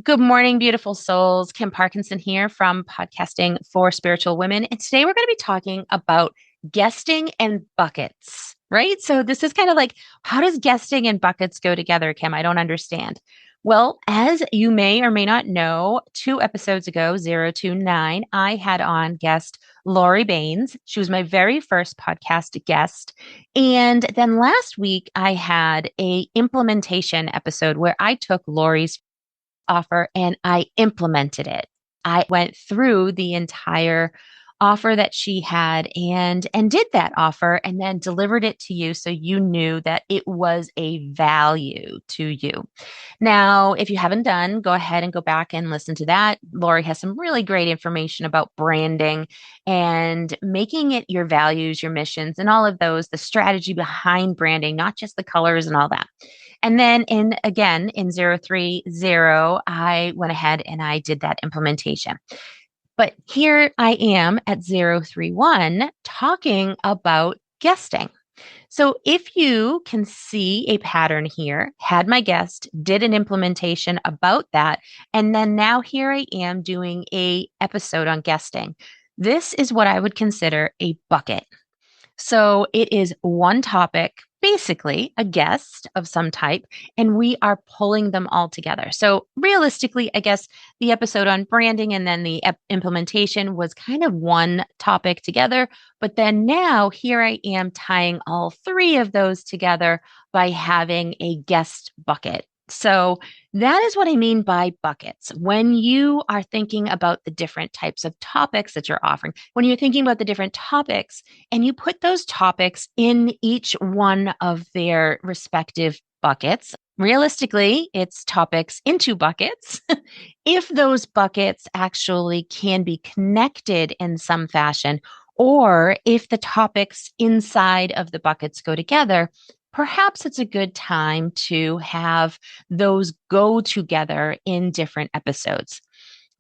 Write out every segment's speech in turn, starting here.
Good morning, beautiful souls. Kim Parkinson here from Podcasting for Spiritual Women. And today we're going to be talking about guesting and buckets, right? So this is kind of like, how does guesting and buckets go together, Kim? I don't understand. Well, as you may or may not know, 2 episodes ago, 029, I had on guest Lori Baines. She was my very first podcast guest. And then last week I had a implementation episode where I took Lori's offer and I implemented it. I went through the entire offer that she had and did that offer and then delivered it to you so you knew that it was a value to you. Now, if you haven't done, go ahead and go back and listen to that. Lori has some really great information about branding and making it your values, your missions, and all of those, the strategy behind branding, not just the colors and all that. And then in 030, I went ahead and I did that implementation. But here I am at 031 talking about guesting. So if you can see a pattern here, had my guest, did an implementation about that, and then now here I am doing a episode on guesting. This is what I would consider a bucket. So it is one topic, basically a guest of some type, and we are pulling them all together. So realistically, I guess the episode on branding and then the implementation was kind of one topic together. But then now here I am tying all three of those together by having a guest bucket. So that is what I mean by buckets. When you are thinking about the different types of topics that you're offering, when you're thinking about the different topics and you put those topics in each one of their respective buckets, realistically, it's topics into buckets. If those buckets actually can be connected in some fashion, or if the topics inside of the buckets go together, perhaps it's a good time to have those go together in different episodes.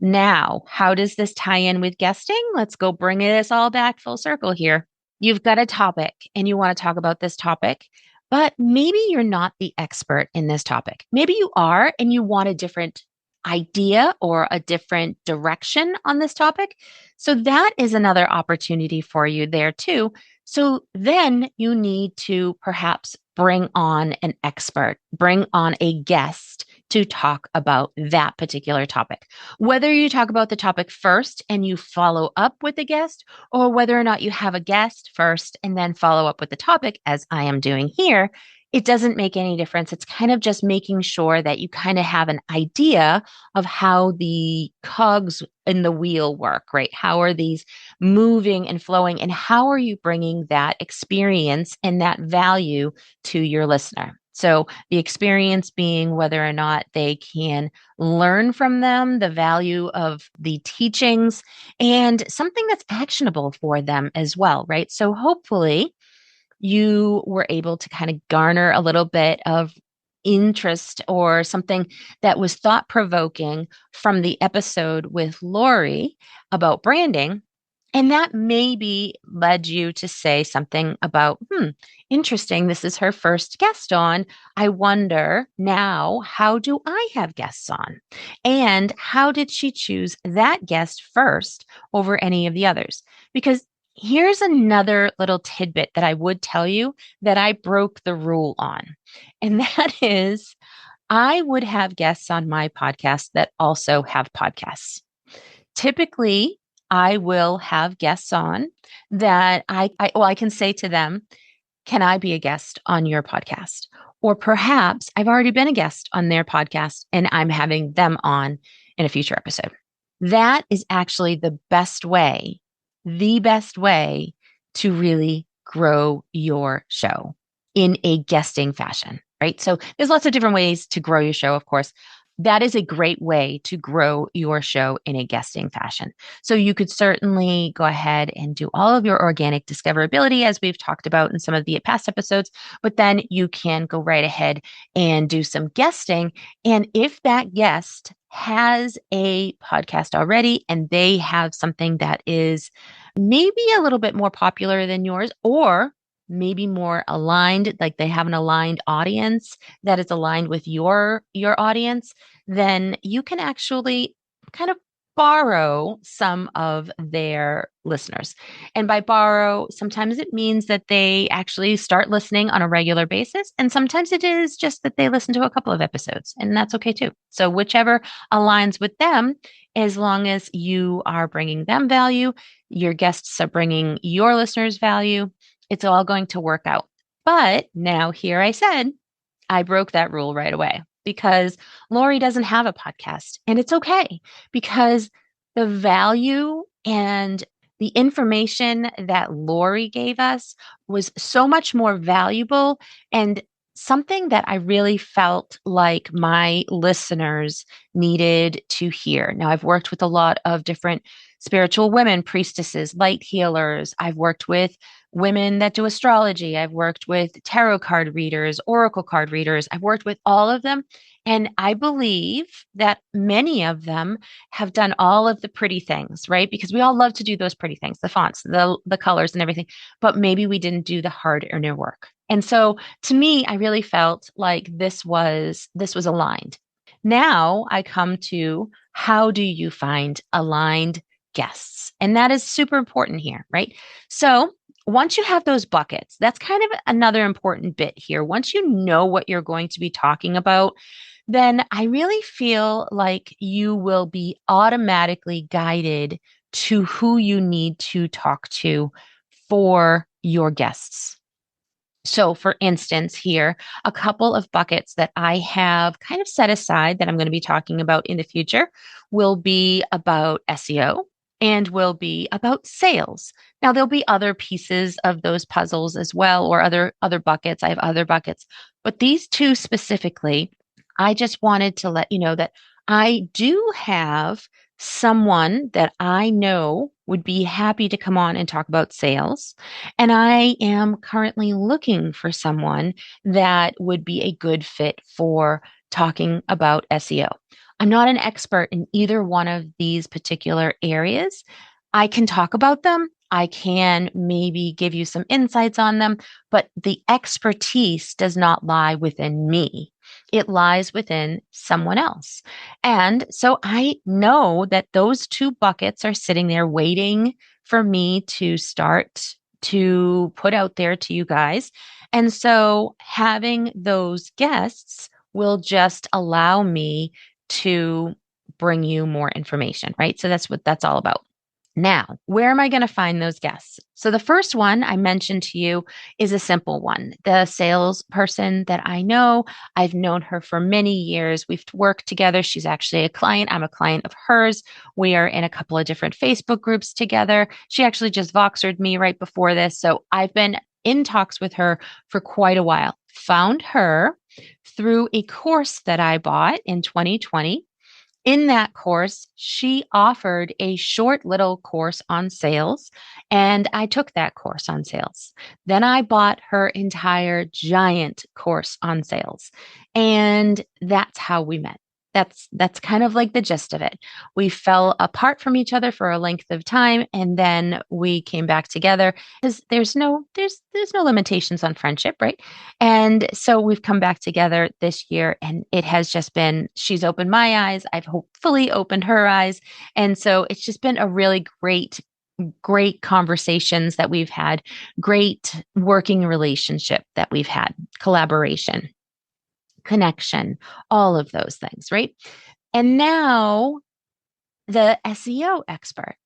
Now, how does this tie in with guesting? Let's go bring this all back full circle here. You've got a topic and you want to talk about this topic, but maybe you're not the expert in this topic. Maybe you are and you want a different idea or a different direction on this topic. So that is another opportunity for you there too. So then you need to perhaps bring on an expert, bring on a guest to talk about that particular topic. Whether you talk about the topic first and you follow up with a guest, or whether or not you have a guest first and then follow up with the topic, as I am doing here, it doesn't make any difference. It's kind of just making sure that you kind of have an idea of how the cogs in the wheel work, right? How are these moving and flowing, and how are you bringing that experience and that value to your listener? So, the experience being whether or not they can learn from them, the value of the teachings, and something that's actionable for them as well, right? So, hopefully, you were able to kind of garner a little bit of interest or something that was thought provoking from the episode with Lori about branding. And that maybe led you to say something about, interesting. This is her first guest on. I wonder now, how do I have guests on? And how did she choose that guest first over any of the others? Because here's another little tidbit that I would tell you that I broke the rule on. And that is, I would have guests on my podcast that also have podcasts. Typically, I will have guests on that I can say to them, can I be a guest on your podcast? Or perhaps I've already been a guest on their podcast and I'm having them on in a future episode. That is actually the best way to really grow your show in a guesting fashion, right? So there's lots of different ways to grow your show, of course. That is a great way to grow your show in a guesting fashion. So you could certainly go ahead and do all of your organic discoverability, as we've talked about in some of the past episodes, but then you can go right ahead and do some guesting. And if that guest has a podcast already and they have something that is maybe a little bit more popular than yours, or maybe more aligned, like they have an aligned audience that is aligned with your audience, then you can actually kind of borrow some of their listeners. And by borrow, sometimes it means that they actually start listening on a regular basis. And sometimes it is just that they listen to a couple of episodes, and that's okay too. So, whichever aligns with them, as long as you are bringing them value, your guests are bringing your listeners value, it's all going to work out. But now, here I said, I broke that rule right away because Lori doesn't have a podcast. And it's okay because the value and the information that Lori gave us was so much more valuable and something that I really felt like my listeners needed to hear. Now, I've worked with a lot of different spiritual women, priestesses, light healers. I've worked with women that do astrology. I've worked with tarot card readers, oracle card readers. I've worked with all of them. And I believe that many of them have done all of the pretty things, right? Because we all love to do those pretty things, the fonts, the colors and everything, but maybe we didn't do the hard inner work. And so to me, I really felt like this was aligned. Now I come to how do you find aligned guests? And that is super important here, right? So once you have those buckets, that's kind of another important bit here. Once you know what you're going to be talking about, then I really feel like you will be automatically guided to who you need to talk to for your guests. So, for instance, here, a couple of buckets that I have kind of set aside that I'm going to be talking about in the future will be about SEO and will be about sales. Now, there'll be other pieces of those puzzles as well, or other buckets. I have other buckets, but these two specifically, I just wanted to let you know that I do have someone that I know would be happy to come on and talk about sales. And I am currently looking for someone that would be a good fit for talking about SEO. I'm not an expert in either one of these particular areas. I can talk about them. I can maybe give you some insights on them, but the expertise does not lie within me. It lies within someone else. And so I know that those two buckets are sitting there waiting for me to start to put out there to you guys. And so having those guests will just allow me to bring you more information, right? So that's what that's all about. Now, where am I going to find those guests? So, the first one I mentioned to you is a simple one. The salesperson that I know, I've known her for many years. We've worked together. She's actually a client. I'm a client of hers. We are in a couple of different Facebook groups together. She actually just Voxered me right before this. So, I've been in talks with her for quite a while. Found her through a course that I bought in 2020. In that course, she offered a short little course on sales, and I took that course on sales. Then I bought her entire giant course on sales, and that's how we met. That's kind of like the gist of it. We fell apart from each other for a length of time, and then we came back together because there's no limitations on friendship, right? And so we've come back together this year, and it has just been, she's opened my eyes. I've hopefully opened her eyes. And so it's just been a really great conversations that we've had, great working relationship that we've had, collaboration, connection, all of those things, right? And now the SEO expert.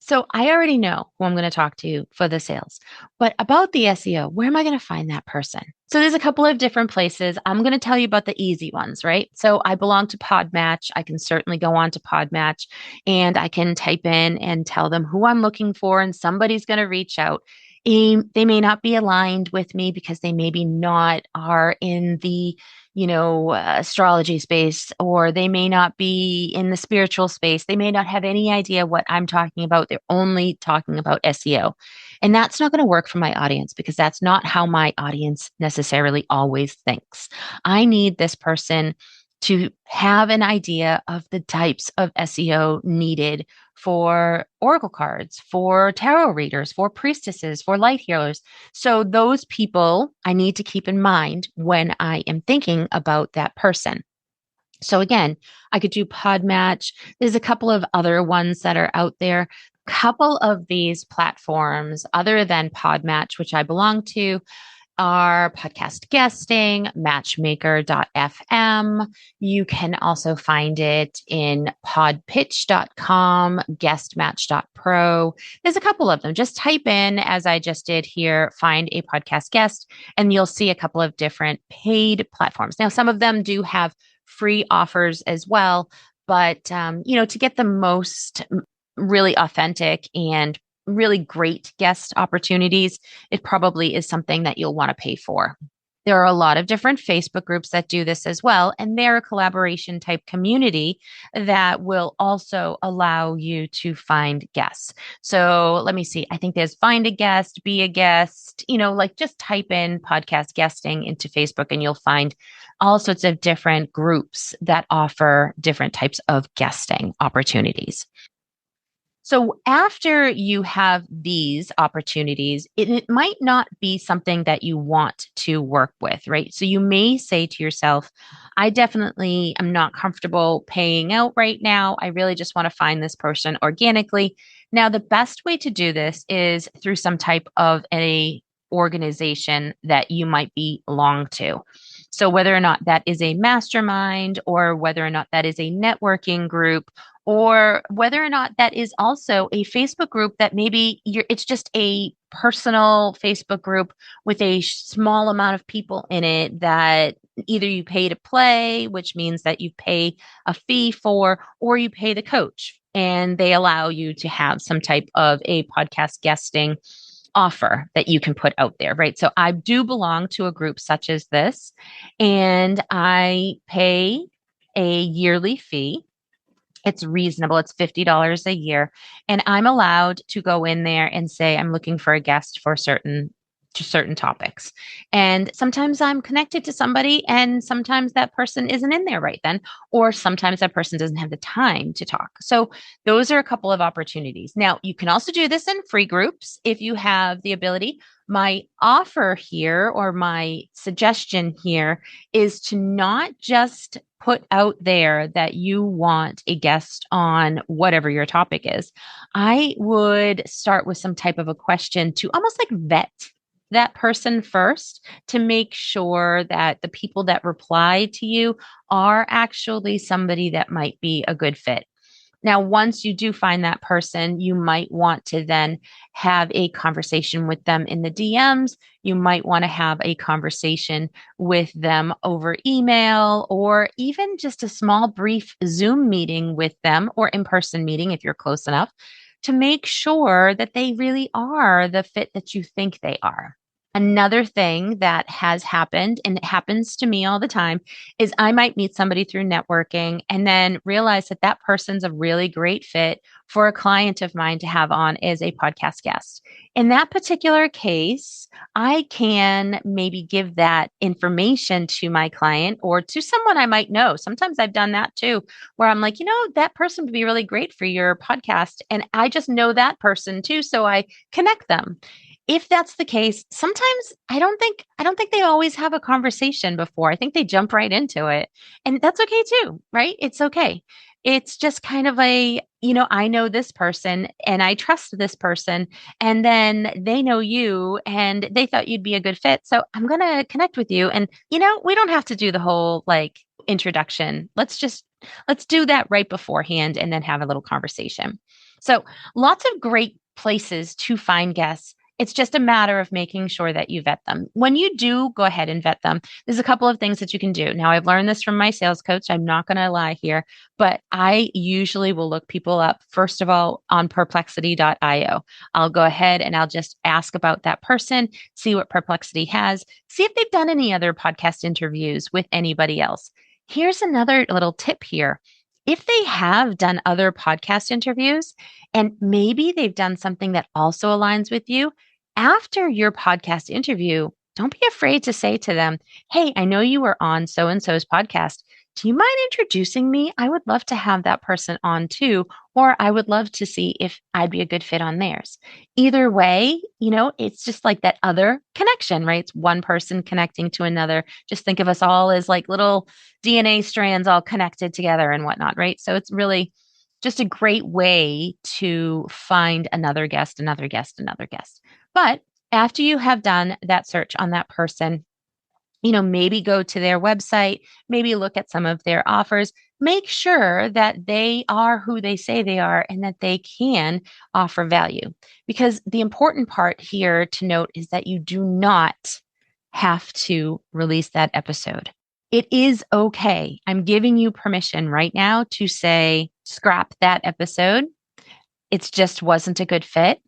So I already know who I'm going to talk to for the sales, but about the SEO, where am I going to find that person? So there's a couple of different places. I'm going to tell you about the easy ones, right? So I belong to Podmatch. I can certainly go on to Podmatch and I can type in and tell them who I'm looking for, and somebody's going to reach out. They may not be aligned with me because they maybe not are in the astrology space, or they may not be in the spiritual space. They may not have any idea what I'm talking about. They're only talking about SEO. And that's not going to work for my audience because that's not how my audience necessarily always thinks. I need this person to have an idea of the types of SEO needed for oracle cards, for tarot readers, for priestesses, for light healers. So those people I need to keep in mind when I am thinking about that person. So again, I could do Podmatch. There's a couple of other ones that are out there. Couple of these platforms, other than Podmatch, which I belong to, are podcast guesting, matchmaker.fm. You can also find it in podpitch.com, guestmatch.pro. There's a couple of them. Just type in, as I just did here, find a podcast guest, and you'll see a couple of different paid platforms. Now, some of them do have free offers as well, but to get the most really authentic and really great guest opportunities, it probably is something that you'll want to pay for. There are a lot of different Facebook groups that do this as well, and they're a collaboration type community that will also allow you to find guests. So let me see. I think there's find a guest, be a guest, like just type in podcast guesting into Facebook and you'll find all sorts of different groups that offer different types of guesting opportunities. So after you have these opportunities, it might not be something that you want to work with, right? So you may say to yourself, I definitely am not comfortable paying out right now. I really just want to find this person organically. Now, the best way to do this is through some type of a organization that you might belong to. So whether or not that is a mastermind or whether or not that is a networking group or whether or not that is also a Facebook group that maybe it's just a personal Facebook group with a small amount of people in it that either you pay to play, which means that you pay a fee for, or you pay the coach and they allow you to have some type of a podcast guesting offer that you can put out there, right? So I do belong to a group such as this, and I pay a yearly fee. It's reasonable. It's $50 a year. And I'm allowed to go in there and say, I'm looking for a guest for certain topics. And sometimes I'm connected to somebody and sometimes that person isn't in there right then, or sometimes that person doesn't have the time to talk. So those are a couple of opportunities. Now, you can also do this in free groups if you have the ability. My offer here or my suggestion here is to not just put out there that you want a guest on whatever your topic is. I would start with some type of a question to almost like vet that person first to make sure that the people that reply to you are actually somebody that might be a good fit. Now, once you do find that person, you might want to then have a conversation with them in the DMs. You might want to have a conversation with them over email or even just a small, brief Zoom meeting with them or in-person meeting if you're close enough to make sure that they really are the fit that you think they are. Another thing that has happened, and it happens to me all the time, is I might meet somebody through networking and then realize that that person's a really great fit for a client of mine to have on as a podcast guest. In that particular case, I can maybe give that information to my client or to someone I might know. Sometimes I've done that too, where I'm like, that person would be really great for your podcast. And I just know that person too. So I connect them. If that's the case, sometimes I don't think they always have a conversation before. I think they jump right into it. And that's okay too, right? It's okay. It's just kind of I know this person and I trust this person and then they know you and they thought you'd be a good fit. So I'm going to connect with you and we don't have to do the whole like introduction. Let's do that right beforehand and then have a little conversation. So lots of great places to find guests. It's just a matter of making sure that you vet them. When you do go ahead and vet them, there's a couple of things that you can do. Now, I've learned this from my sales coach. I'm not going to lie here, but I usually will look people up, first of all, on perplexity.io. I'll go ahead and I'll just ask about that person, see what Perplexity has, see if they've done any other podcast interviews with anybody else. Here's another little tip here. If they have done other podcast interviews and maybe they've done something that also aligns with you, after your podcast interview, don't be afraid to say to them, hey, I know you were on so and so's podcast. do you mind introducing me? I would love to have that person on too, or I would love to see if I'd be a good fit on theirs. Either way, it's just like that other connection, right? It's one person connecting to another. Just think of us all as like little DNA strands all connected together and whatnot, right? So it's really just a great way to find another guest, another guest, another guest. But after you have done that search on that person, maybe go to their website, maybe look at some of their offers, make sure that they are who they say they are and that they can offer value. Because the important part here to note is that you do not have to release that episode. It is okay. I'm giving you permission right now to say, scrap that episode. It just wasn't a good fit.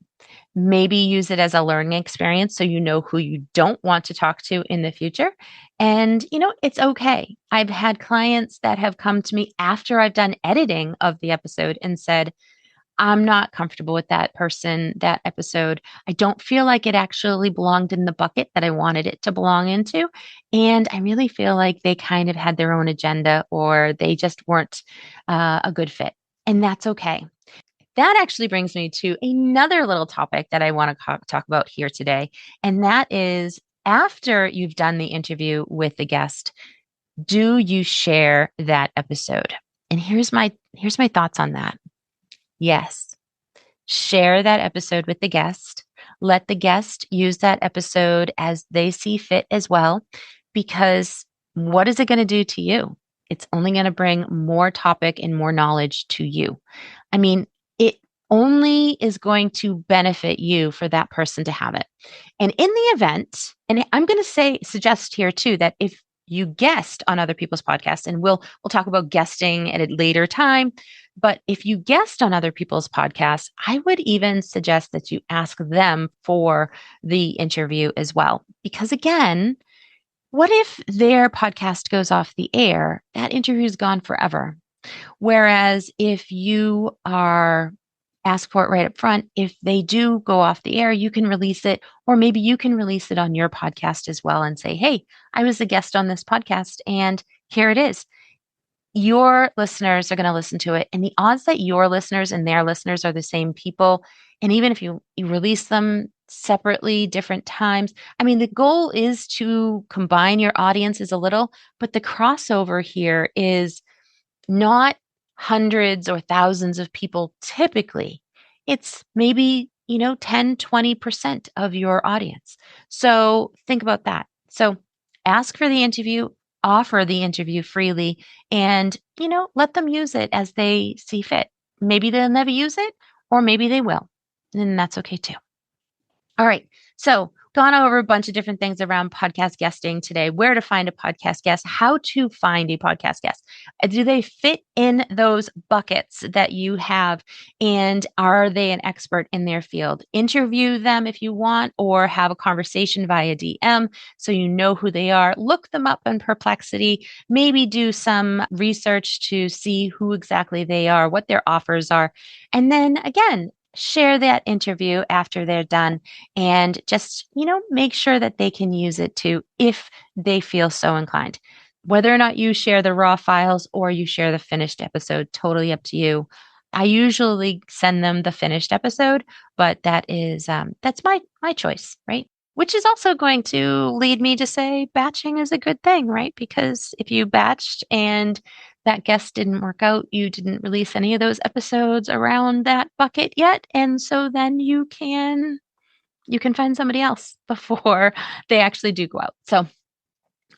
Maybe use it as a learning experience so you know who you don't want to talk to in the future. And, it's okay. I've had clients that have come to me after I've done editing of the episode and said, I'm not comfortable with that person, that episode. I don't feel like it actually belonged in the bucket that I wanted it to belong into. And I really feel like they kind of had their own agenda or they just weren't a good fit. And that's okay. That actually brings me to another little topic that I want to talk about here today. And that is after you've done the interview with the guest, do you share that episode? And here's my thoughts on that. Yes. Share that episode with the guest. Let the guest use that episode as they see fit as well, because what is it going to do to you? It's only going to bring more topic and more knowledge to you. I mean, it only is going to benefit you for that person to have it. And in the event, and I'm going to suggest here too, that if you guest on other people's podcasts, and we'll talk about guesting at a later time, but if you guest on other people's podcasts, I would even suggest that you ask them for the interview as well. Because again, what if their podcast goes off the air? That interview is gone forever. Whereas if you are ask for it right up front, if they do go off the air, you can release it, or maybe you can release it on your podcast as well and say, hey, I was a guest on this podcast and here it is. Your listeners are going to listen to it. And the odds that your listeners and their listeners are the same people, and even if you release them separately, different times, I mean, the goal is to combine your audiences a little, but the crossover here is not hundreds or thousands of people typically. It's maybe, 10, 20% of your audience. So think about that. So ask for the interview, offer the interview freely, and, let them use it as they see fit. Maybe they'll never use it, or maybe they will. And that's okay too. All right. So, gone over a bunch of different things around podcast guesting today, where to find a podcast guest, how to find a podcast guest. Do they fit in those buckets that you have? And are they an expert in their field? Interview them if you want, or have a conversation via DM so you know who they are. Look them up in Perplexity. Maybe do some research to see who exactly they are, what their offers are. And then again, share that interview after they're done and just, make sure that they can use it too if they feel so inclined. Whether or not you share the raw files or you share the finished episode, totally up to you. I usually send them the finished episode, but that's my choice, right? Which is also going to lead me to say batching is a good thing, right? Because if you batched and that guest didn't work out, you didn't release any of those episodes around that bucket yet. And so then you can find somebody else before they actually do go out. So,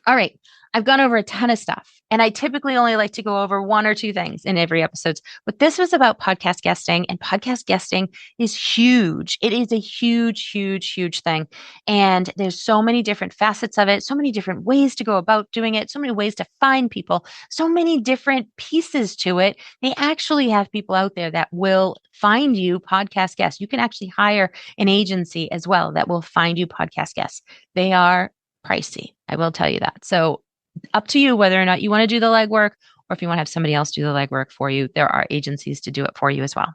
all right. I've gone over a ton of stuff, and I typically only like to go over one or two things in every episode. But this was about podcast guesting, and podcast guesting is huge. It is a huge, huge, huge thing. And there's so many different facets of it, so many different ways to go about doing it, so many ways to find people, so many different pieces to it. They actually have people out there that will find you podcast guests. You can actually hire an agency as well that will find you podcast guests. They are pricey. I will tell you that. So up to you whether or not you want to do the legwork or if you want to have somebody else do the legwork for you. There are agencies to do it for you as well.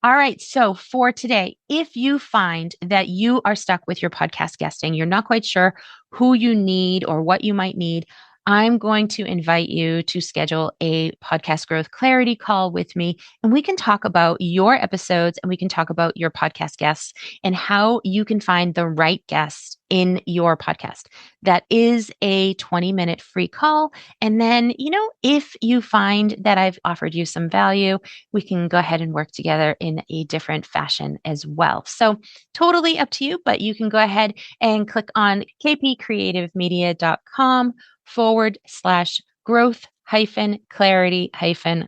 All right. So for today, if you find that you are stuck with your podcast guesting, you're not quite sure who you need or what you might need, I'm going to invite you to schedule a podcast growth clarity call with me, and we can talk about your episodes and we can talk about your podcast guests and how you can find the right guest in your podcast. That is a 20-minute free call. And then, if you find that I've offered you some value, we can go ahead and work together in a different fashion as well. So totally up to you, but you can go ahead and click on kpcreativmedia.com/growth clarity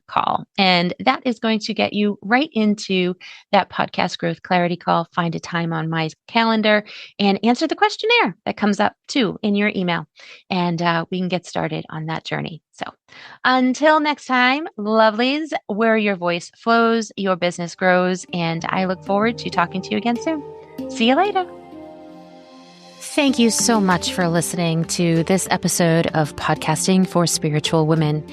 call. And that is going to get you right into that podcast growth clarity call. Find a time on my calendar and answer the questionnaire that comes up too in your email. And we can get started on that journey. So until next time, lovelies, where your voice flows, your business grows. And I look forward to talking to you again soon. See you later. Thank you so much for listening to this episode of Podcasting for Spiritual Women.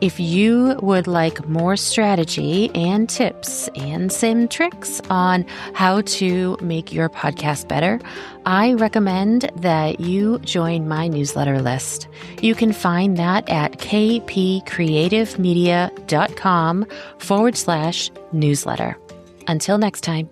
If you would like more strategy and tips and some tricks on how to make your podcast better, I recommend that you join my newsletter list. You can find that at kpcreativemedia.com/newsletter. Until next time.